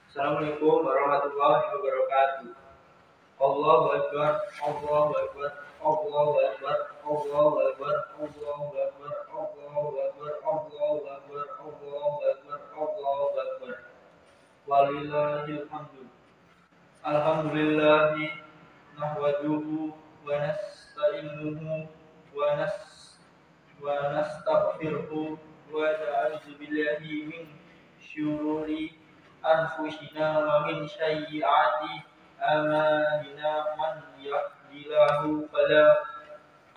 Assalamualaikum warahmatullahi wabarakatuh. Allahu Akbar, Allahu Akbar, Allahu Akbar, Allahu Akbar, Allahu Akbar, Allahu Akbar, Allahu Akbar, Allahu Akbar, Allahu Akbar. Walillahil hamdu. Alhamdulillahi nahmaduhu wa nasta'inuhu wa nastaghfiruhu wa na'udzu billahi min syururi anfusina wa min sayyiati a'malina man yahdihillahu fala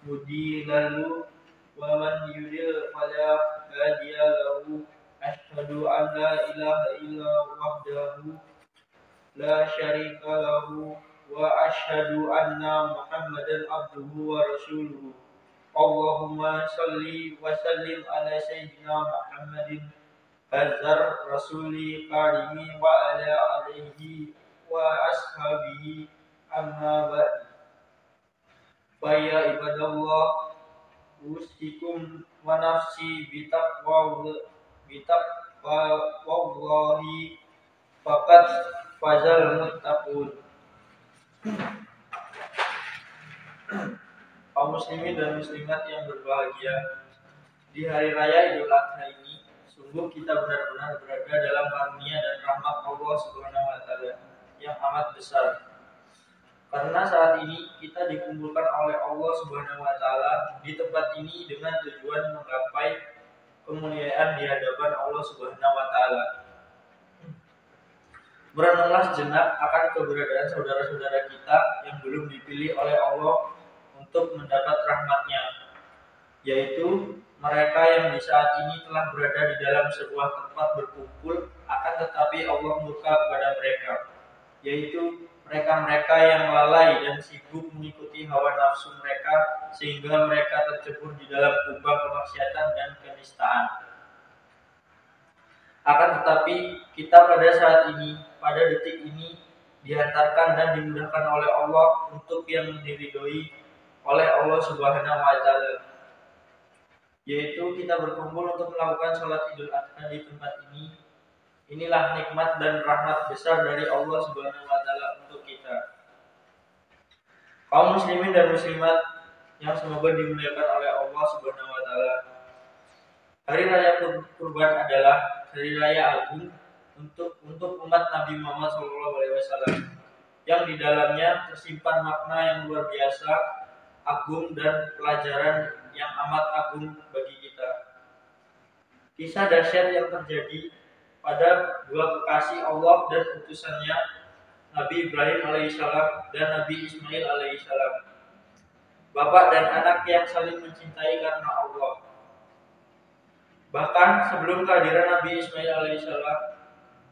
mudilla lahu wa man yudlil fala hadiya lahu. Asyhadu an la ilaha illa wahdahu la syarika lahu wa asyhadu anna Muhammadan abduhu wa rasuluhu. Allahumma salli wa sallim ala sayyidina Muhammadin Hazar Rasuli Karimi wa ala alihi wa ashabihi amma ba'd. Faya ibadallah, usikum wa nafsi bitaqwallahi faqad fazal muttaqun. Kaum muslimin dan muslimat yang berbahagia, di hari raya Idul Adha ini sungguh kita benar-benar berada dalam karunia dan rahmat Allah Subhanahu wa taala yang amat besar. Karena saat ini kita dikumpulkan oleh Allah Subhanahu wa taala di tempat ini dengan tujuan menggapai kemuliaan di hadapan Allah Subhanahu wa taala. Merenunglah sejenak akan keberadaan saudara-saudara kita yang belum dipilih oleh Allah untuk mendapat rahmatnya, yaitu mereka yang di saat ini telah berada di dalam sebuah tempat berkumpul, akan tetapi Allah murka kepada mereka, yaitu mereka-mereka yang lalai dan sibuk mengikuti hawa nafsu mereka, sehingga mereka tercebur di dalam kubang kemaksiatan dan kenistaan. Akan tetapi kita pada saat ini, pada detik ini, dihantarkan dan dimudahkan oleh Allah untuk yang diridhoi oleh Allah Subhanahu wa taala, yaitu kita berkumpul untuk melakukan sholat Idul Adha di tempat ini. Inilah nikmat dan rahmat besar dari Allah Subhanahu wa taala untuk kita. Kaum muslimin dan muslimat yang semoga dimuliakan oleh Allah Subhanahu wa taala. Hari raya Kurban adalah hari raya agung untuk umat Nabi Muhammad SAW, yang di dalamnya tersimpan makna yang luar biasa, agung, dan pelajaran yang amat agung bagi kita. Kisah dahsyat yang terjadi pada dua kekasih Allah dan utusannya, Nabi Ibrahim alaihissalam dan Nabi Ismail alaihissalam, bapak dan anak yang saling mencintai karena Allah. Bahkan sebelum kehadiran Nabi Ismail alaihissalam,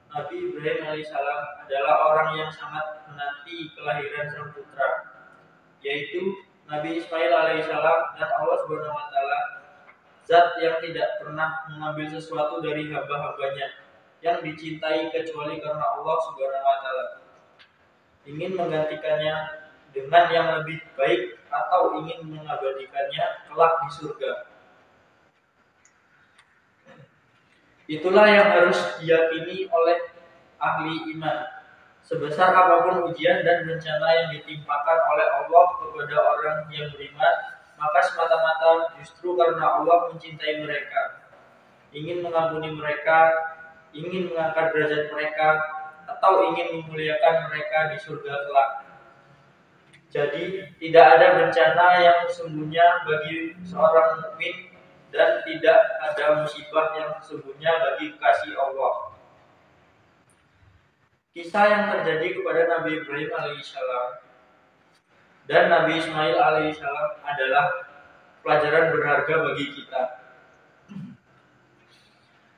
Nabi Ibrahim alaihissalam adalah orang yang sangat menanti kelahiran sang putra, yaitu Nabi Ismail alaihissalam, dan Allah Subhanahu wa taala, zat yang tidak pernah mengambil sesuatu dari hamba-hambanya yang dicintai kecuali karena Allah Subhanahu wa taala, ingin menggantikannya dengan yang lebih baik atau ingin mengabadikannya kelak di surga. Itulah yang harus diyakini oleh ahli iman. Sebesar apapun ujian dan bencana yang ditimpakan oleh Allah kepada orang yang beriman, maka semata-mata justru karena Allah mencintai mereka, ingin mengampuni mereka, ingin mengangkat derajat mereka, atau ingin memuliakan mereka di surga kelak. Jadi tidak ada bencana yang sesungguhnya bagi seorang mukmin, dan tidak ada musibah yang sesungguhnya bagi kasih Allah. Kisah yang terjadi kepada Nabi Ibrahim alaihissalam dan Nabi Ismail alaihissalam adalah pelajaran berharga bagi kita.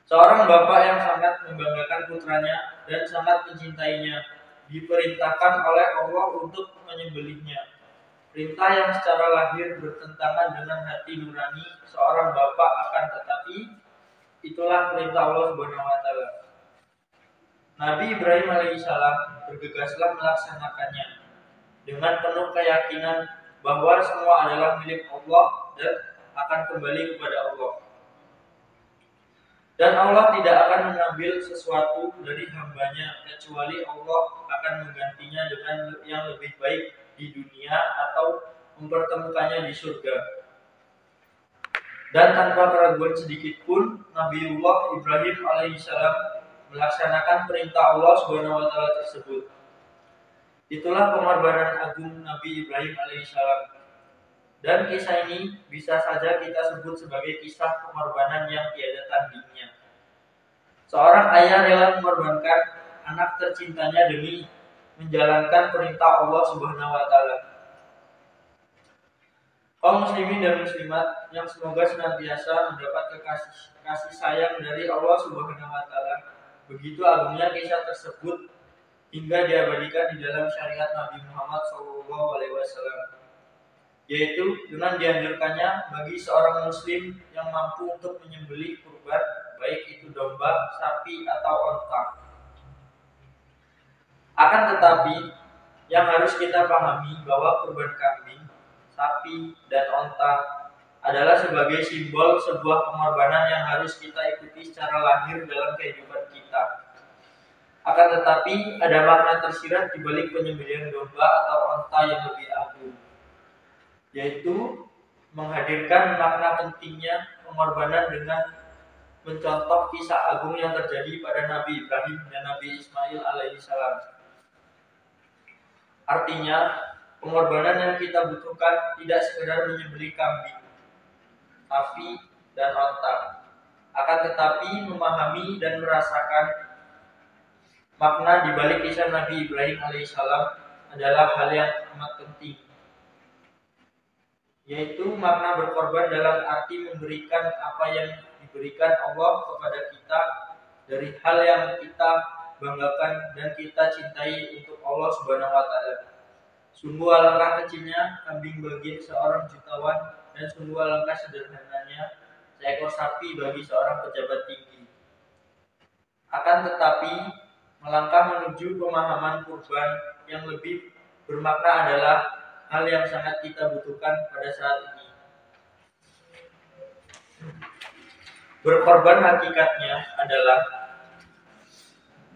Seorang bapak yang sangat membanggakan putranya dan sangat mencintainya diperintahkan oleh Allah untuk menyembelihnya. Perintah yang secara lahir bertentangan dengan hati nurani seorang bapak, akan tetapi itulah perintah Allah Subhanahu wa taala. Nabi Ibrahim alaihissalam bergegaslah melaksanakannya dengan penuh keyakinan bahwa semua adalah milik Allah dan akan kembali kepada Allah. Dan Allah tidak akan mengambil sesuatu dari hambanya kecuali Allah akan menggantinya dengan yang lebih baik di dunia atau mempertemukannya di surga. Dan tanpa keraguan sedikit pun Nabiullah Ibrahim alaihissalam melaksanakan perintah Allah Subhanahu wa taala tersebut. Itulah pengorbanan agung Nabi Ibrahim alaihissalam. Dan kisah ini bisa saja kita sebut sebagai kisah pengorbanan yang tiada tandingnya. Seorang ayah rela mengorbankan anak tercintanya demi menjalankan perintah Allah Subhanahu wa taala. Kaum muslimin dan muslimat yang semoga senantiasa mendapat kasih sayang dari Allah Subhanahu wa taala. Begitu agungnya kisah tersebut hingga diabadikan di dalam syariat Nabi Muhammad SAW, yaitu dengan dianjurkannya bagi seorang muslim yang mampu untuk menyembelih kurban, baik itu domba, sapi atau onta. Akan tetapi yang harus kita pahami bahwa kurban kambing, sapi, dan onta adalah sebagai simbol sebuah pengorbanan yang harus kita ikuti secara lahir dalam kehidupan kita. Akan tetapi ada makna tersirat di balik penyembelihan domba atau onta yang lebih agung, yaitu menghadirkan makna pentingnya pengorbanan dengan mencontoh kisah agung yang terjadi pada Nabi Ibrahim dan Nabi Ismail alaihissalam. Artinya, pengorbanan yang kita butuhkan tidak sekedar menyembelih kambing, sapi, dan onta, akan tetapi memahami dan merasakan makna di balik kisah Nabi Ibrahim alaihissalam adalah hal yang amat penting, yaitu makna berkorban dalam arti memberikan apa yang diberikan Allah kepada kita dari hal yang kita banggakan dan kita cintai untuk Allah Subhanahu wa taala. Sungguh alangkah kecilnya kambing bagi seorang jutawan dan sungguh alangkah sederhananya seekor sapi bagi seorang pejabat tinggi. Akan tetapi melangkah menuju pemahaman kurban yang lebih bermakna adalah hal yang sangat kita butuhkan pada saat ini. Berkorban hakikatnya adalah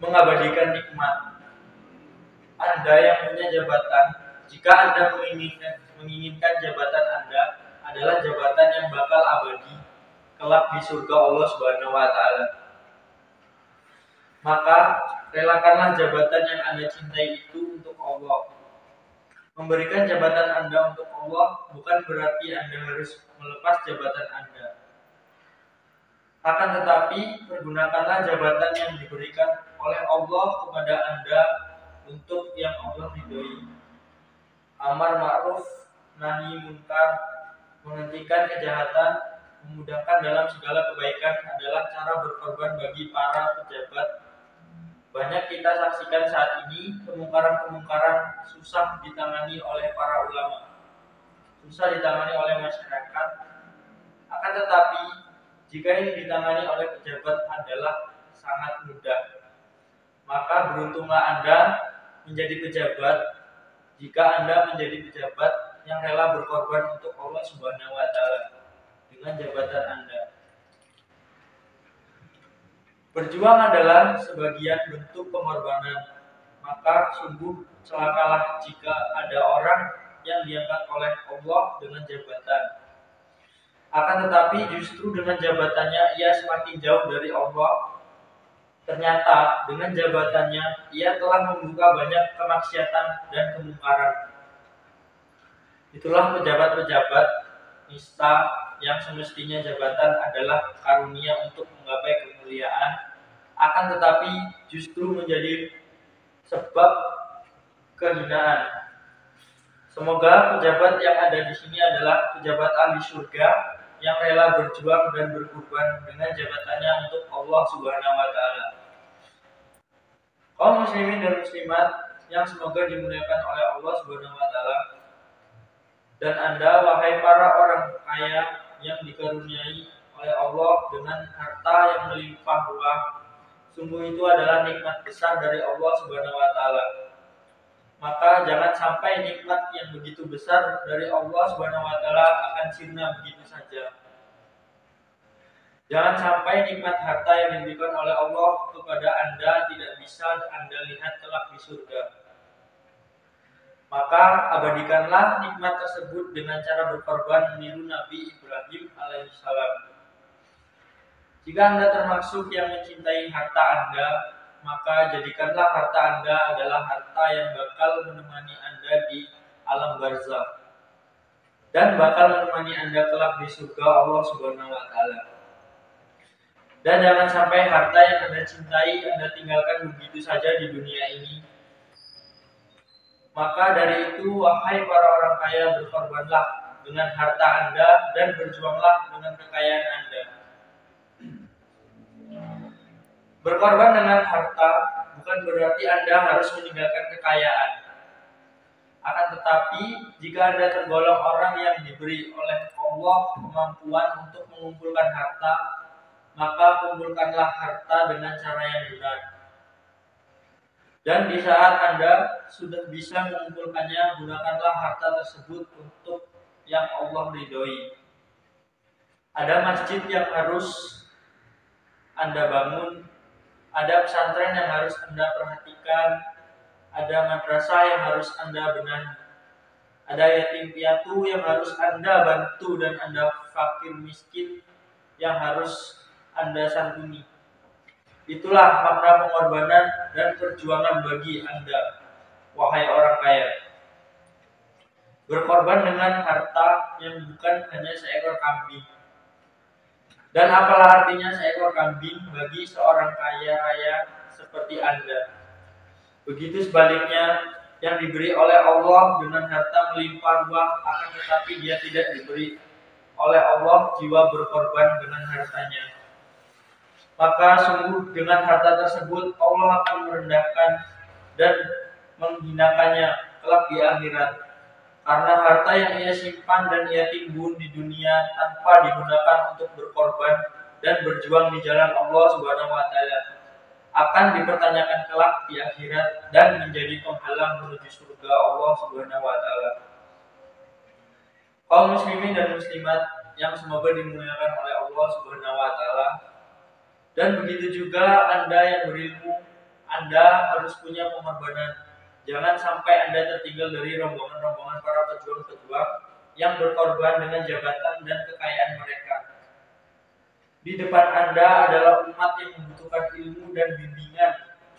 mengabadikan nikmat. Anda yang punya jabatan, jika Anda menginginkan jabatan Anda adalah jabatan yang bakal abadi kelak di surga Allah Subhanahu wa taala, maka relakanlah jabatan yang Anda cintai itu untuk Allah. Memberikan jabatan Anda untuk Allah bukan berarti Anda harus melepas jabatan Anda. Akan tetapi, pergunakanlah jabatan yang diberikan oleh Allah kepada Anda untuk yang Allah ridhoi. Amar ma'ruf, nahi munkar, menghentikan kejahatan, memudahkan dalam segala kebaikan adalah cara berkorban bagi para pejabat. Banyak kita saksikan saat ini kemungkaran-kemungkaran susah ditangani oleh para ulama, susah ditangani oleh masyarakat. Akan tetapi, jika ini ditangani oleh pejabat adalah sangat mudah. Maka beruntunglah Anda menjadi pejabat jika Anda menjadi pejabat yang rela berkorban untuk Allah Subhanahu wa taala dengan jabatan Anda. Berjuang adalah sebagian bentuk pengorbanan, maka sungguh celakalah jika ada orang yang diangkat oleh Allah dengan jabatan. Akan tetapi justru dengan jabatannya ia semakin jauh dari Allah. Ternyata dengan jabatannya ia telah membuka banyak kemaksiatan dan kemungkaran. Itulah pejabat-pejabat nista yang semestinya jabatan adalah karunia untuk menggapai kemuliaan, akan tetapi justru menjadi sebab kehinaan. Semoga pejabat yang ada di sini adalah pejabat ahli surga yang rela berjuang dan berkorban dengan jabatannya untuk Allah Subhanahu wa taala. Kaum muslimin dan muslimat yang semoga dimuliakan oleh Allah Subhanahu wa taala, dan Anda wahai para orang kaya yang dikaruniai oleh Allah dengan harta yang melimpah ruah, sungguh itu adalah nikmat besar dari Allah Subhanahu wa taala. Maka jangan sampai nikmat yang begitu besar dari Allah Subhanahu wa taala akan sirna begitu saja. Jangan sampai nikmat harta yang diberikan oleh Allah kepada Anda tidak bisa Anda lihat kelak di surga. Maka abadikanlah nikmat tersebut dengan cara berkorban meniru Nabi Ibrahim alaihissalam. Jika Anda termasuk yang mencintai harta Anda, maka jadikanlah harta Anda adalah harta yang bakal menemani Anda di alam barzakh dan bakal menemani Anda kelak di surga Allah Subhanahu wa taala. Dan jangan sampai harta yang Anda cintai Anda tinggalkan begitu saja di dunia ini. Maka dari itu, wahai para orang kaya, berkorbanlah dengan harta Anda dan berjuanglah dengan kekayaan Anda. Berkorban dengan harta bukan berarti Anda harus meninggalkan kekayaan. Akan tetapi, jika Anda tergolong orang yang diberi oleh Allah kemampuan untuk mengumpulkan harta, maka kumpulkanlah harta dengan cara yang benar. Dan di saat Anda sudah bisa mengumpulkannya, gunakanlah harta tersebut untuk yang Allah ridhoi. Ada masjid yang harus Anda bangun, ada pesantren yang harus Anda perhatikan, ada madrasah yang harus Anda benahi, ada yatim piatu yang harus Anda bantu dan Anda fakir miskin yang harus Anda santuni. Itulah makna pengorbanan dan perjuangan bagi Anda, wahai orang kaya. Berkorban dengan harta yang bukan hanya seekor kambing. Dan apalah artinya seekor kambing bagi seorang kaya raya seperti Anda. Begitu sebaliknya, yang diberi oleh Allah dengan harta melimpah ruah, akan tetapi dia tidak diberi oleh Allah jiwa berkorban dengan hartanya. Maka sungguh dengan harta tersebut Allah akan merendahkan dan menghinakannya kelak di akhirat. Karena harta yang ia simpan dan ia timbun di dunia tanpa digunakan untuk berkorban dan berjuang di jalan Allah Subhanahu wa taala akan dipertanyakan kelak di akhirat dan menjadi penghalang menuju surga Allah Subhanahu wa taala. Kaum muslimin dan muslimat yang semoga dimuliakan oleh Allah Subhanahu wa taala. Dan begitu juga Anda yang berilmu, Anda harus punya pengorbanan. Jangan sampai Anda tertinggal dari rombongan-rombongan para pejuang-pejuang yang berkorban dengan jabatan dan kekayaan mereka. Di depan Anda adalah umat yang membutuhkan ilmu dan bimbingan,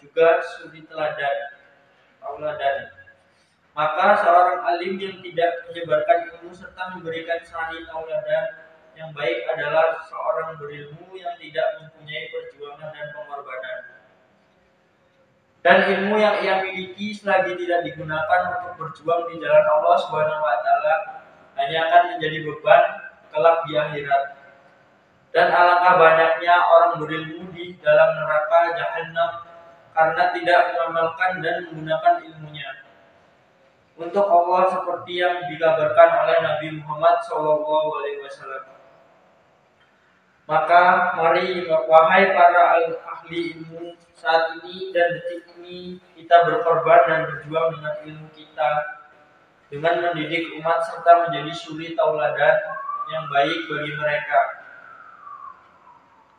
juga suri teladan. Maka seorang alim yang tidak menyebarkan ilmu serta memberikan sari tauladan yang baik adalah seorang berilmu yang tidak mempunyai perjuangan dan pengorbanan. Dan ilmu yang ia miliki selagi tidak digunakan untuk berjuang di jalan Allah Subhanahu wa taala hanya akan menjadi beban kelak di akhirat. Dan alangkah banyaknya orang berilmu di dalam neraka Jahannam karena tidak mengamalkan dan menggunakan ilmunya untuk Allah seperti yang dikabarkan oleh Nabi Muhammad SAW. Maka mari wahai para ahli ilmu, saat ini dan detik ini kita berkorban dan berjuang dengan ilmu kita dengan mendidik umat serta menjadi suri tauladan yang baik bagi mereka.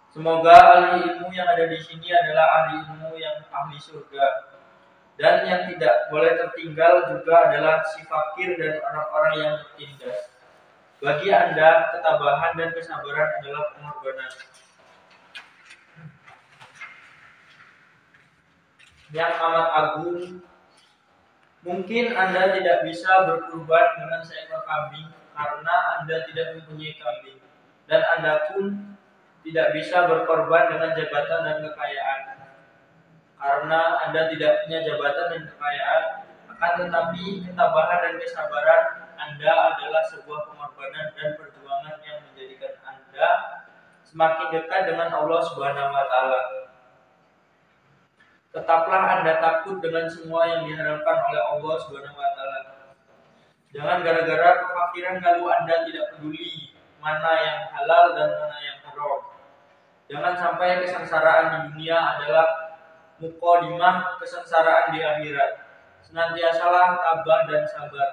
Semoga ahli ilmu yang ada di sini adalah ahli ilmu yang ahli surga. Dan yang tidak boleh tertinggal juga adalah si fakir dan orang-orang yang tertindas. Bagi Anda, ketabahan dan kesabaran adalah pengorbanan yang amat agung. Mungkin Anda tidak bisa berkurban dengan seekor kambing karena Anda tidak mempunyai kambing. Dan Anda pun tidak bisa berkorban dengan jabatan dan kekayaan karena Anda tidak punya jabatan dan kekayaan. Akan tetapi ketabahan dan kesabaran Anda adalah sebuah pengorbanan dan perjuangan yang menjadikan Anda semakin dekat dengan Allah Subhanahu wa taala. Tetaplah Anda takut dengan semua yang diharapkan oleh Allah Subhanahu wa taala. Jangan gara-gara kefakiran lalu Anda tidak peduli mana yang halal dan mana yang haram. Jangan sampai kesengsaraan di dunia adalah muqaddimah kesengsaraan di akhirat. Senantiasalah tabah dan sabar.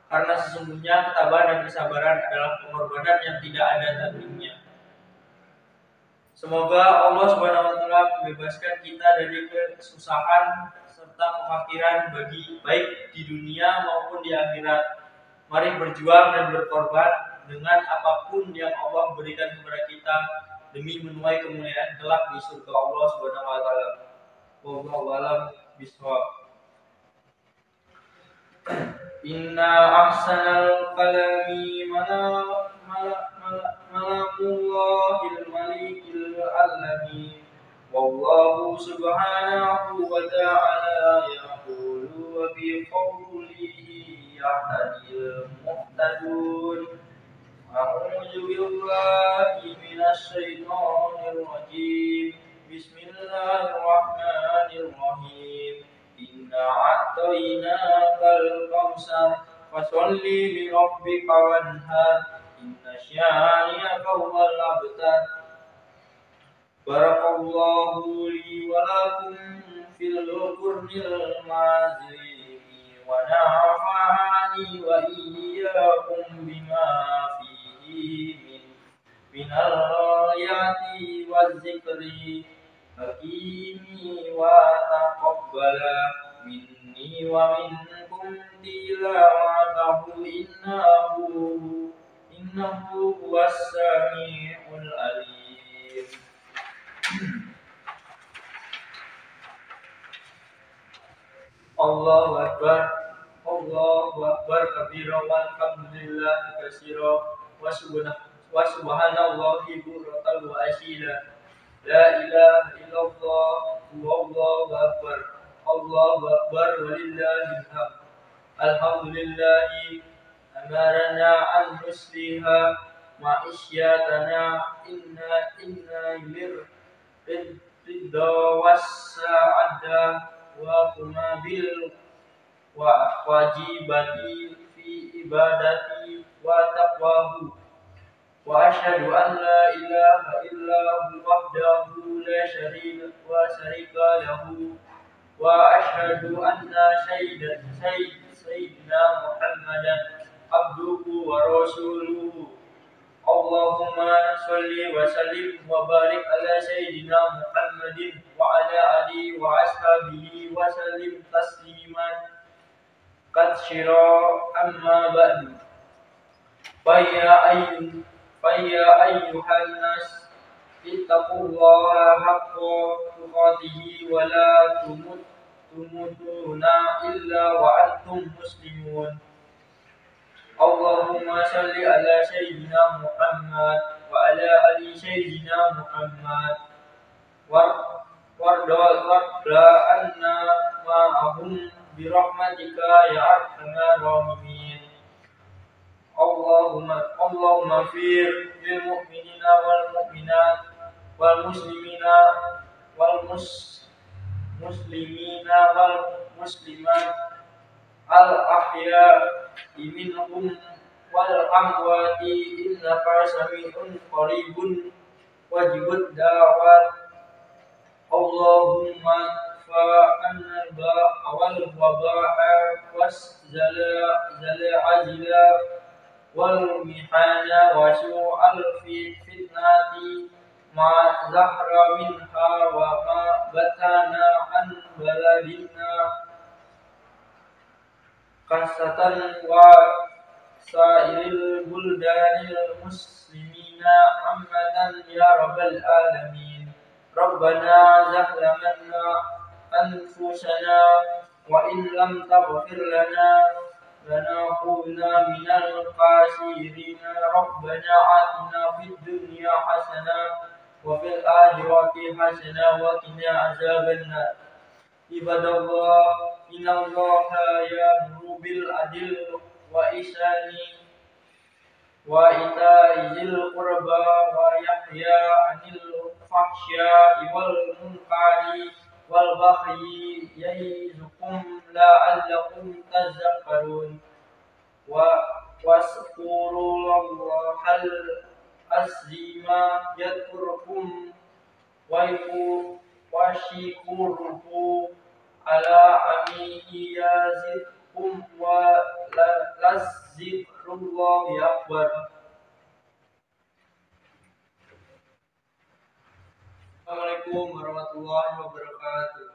Karena sesungguhnya ketabahan dan kesabaran adalah pengorbanan yang tidak ada tandingnya. Semoga Allah Subhanahu wa taala membebaskan kita dari kesusahan serta kefakiran baik di dunia maupun di akhirat. Mari berjuang dan berkorban dengan apapun yang Allah berikan kepada kita demi menuai kemuliaan kelak di surga Allah Subhanahu wa taala. Wallahu a'lam bishawab. Inna ahsanal kalami malakullahil malikil alami. Wallahu subhanahu wa ta'ala yaqulu wa bi qawlihi yahtadil muhtadun. A'udzu billahi minasy syaithanir rajim. Bismillahirrahmanirrahim. Inna a'tainakal kautsar fasholli li rabbika wanhar. Inna syani'aka huwal abtar. Barakallahu li wa lakum fil qur'anil mazim wa nafa'ani wa iyyakum bima fihi minal ayati waz zikri hakimi wa taqabbala minni wa minkum tilawatahu innahu huwas sami'ul alim. Allahu akbar, Allahu akbar kabira walhamdulillah katsira wa subhanallahi bukratan wa asila. La ilaha illallah wallahu akbar. Allahu akbar walillahil hamd. Alhamdulillahi amarna an nusliha ma'isyatana inna ridha wasa'ada wa kuma bil wajibati fi ibadati wa taqwahu. Wa asyhadu an la ilaha illa hu wahdahu la syarika lahu wa asyhadu anna sayyidina Muhammadan abduhu wa rasuluhu. Allahumma sholli wa sallim wa barik ala sayyidina Muhammadin wa ala alihi wa ashabihi wa sallim tasliman katsira amma ba'du. Faya ayyuhan nas ittaqullaha haqqa tuqatih wa la tamutuna illa wa antum muslimun. Allahumma shalli ala sayyidina Muhammad wa ala ali sayyidina Muhammad warda anna ma'ahum birahmatika ya arhamar rahimin. Allahumma fir lil mu'minina wal mu'minat wal muslimina wal muslimat al ahya minhum wal amwati innaka sami'un qaribun wajibud da'wat. Allahumma fa'anna awal waba'a was zala wal mihana wa su'al fitnati ma zahra minha wa ma batana an baladina kasatan wa sa'iril buldanil muslimina amatan ya rabbal alamin. Rabbana zahlamana anfusana wa in lam taghfir lana lanakunanna minal khasirin. Rabbana atina fid dunya hasanah wa fil akhirati hasanah wa qina azabannar. Ibadallah, innallaha ya'muru bil adli wa ihsani wa ita'i dzil qurba wa yahya 'anil fahsya'i wal munkari wal baghi ya'izukum la'allakum tadhakkarun. Waskurul-Allahal azima yadhkurkum washikuruhu ala amihi yazidkum wa lazikrullahi akbar. Assalamualaikum warahmatullahi wabarakatuh.